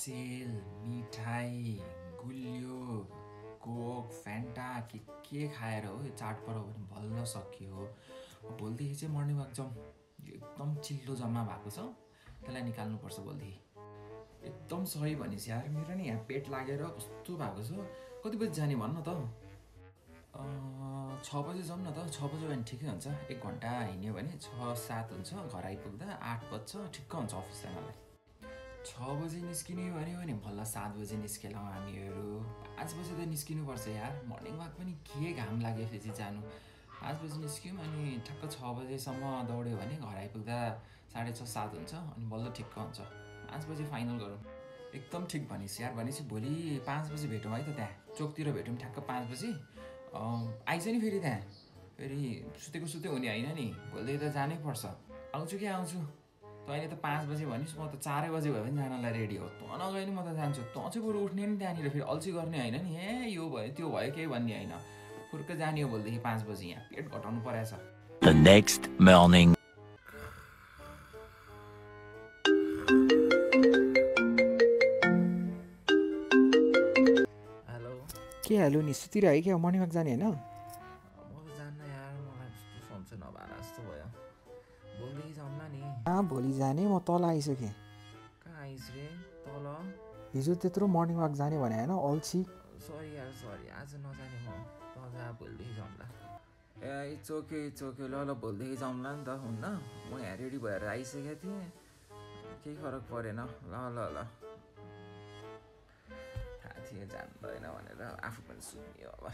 Sale मिठाई गुलियो Coke Fanta के खाएर हो यो चाडपर्व पनि बल्ल सकियो हो। भोलिदेखि चाहिँ मर्निङ वाक जाउँ। एकदम चिल्लो जम्मा भएको छ, त्यसलाई निकाल्नुपर्छ भोलिदेखि। एकदम सही भनिस् यार, मेरो नि यहाँ पेट लागेर कस्तो भएको छ। कति बजी जाने भन्न त? 6 बजी जाउँ न त। 6 बजी भने ठिकै हुन्छ। 1 घन्टा हिँड्यो भने 6-7 हुन्छ, घर आइपुग्दा 8 बज्छ, ठिक्क हुन्छ अफिस जानलाई। 6 बजी निस्किने भने भल्ल 7 बजी निस्केलौँ हामीहरू। 5 बजी त निस्किनुपर्छ यार, मर्निङ वाक पनि के घाम लागेपछि जानु। 5 बजी निस्क्यौँ अनि ठ्याक्क 6 बजीसम्म दौड्यो भने घर आइपुग्दा 6:30-7 हुन्छ, अनि बल्ल ठिक्क हुन्छ। 5 बजी फाइनल गरौँ। एकदम ठिक भनिस् यार। भनेपछि भोलि 5 बजी भेटौँ है त, त्यहाँ चोकतिर भेटौँ ठ्याक्क 5 बजी। आइज नि फेरि त्यहाँ, फेरि सुतेको हुने होइन नि, भोलिदेखि त जानै पर्छ। आउँछु कि आउँछु। तैँले त 5 बजी भनिस्, म त 4 बजी भयो भने जानलाई रेडी हो। तँ नगए नि म त जान्छु। तँ चाहिँ बरु उठ्ने नि त्यहाँनिर, फेरि अल्छी गर्ने होइन नि। यो भयो त्यो भयो केही भन्ने होइन। फुर्क जाने हो भोलिदेखि 5 बजी। यहाँ पेट घटाउनु परेछ। The next morning. हेलो। के हाल्यो नि, सुतिरह्यो क्या? मर्निङ वाक जाने होइन? म त जान्न यार, मलाई त्यस्तो सन्चै नभएर जस्तो भयो। भोलिदेखि जाउँला नि। भोलि जाने, म तल आइसकेँ। कहाँ आइस रे? तल? हिजो त्यत्रो मर्निङ वाक जाने भने होइन, अल्छी। सरी यार, सरी, आज नजाने म। तँ जा, भोलिदेखि जाउँला। ए इट्स ओके ल भोलिदेखि जाउँला नि त, हुन्न? म यहाँ रेडी भएर आइसकेको थिएँ, केही फरक परेन। ल थाहा थियो जान्दैन भनेर, आफू पनि सुन्यो अब।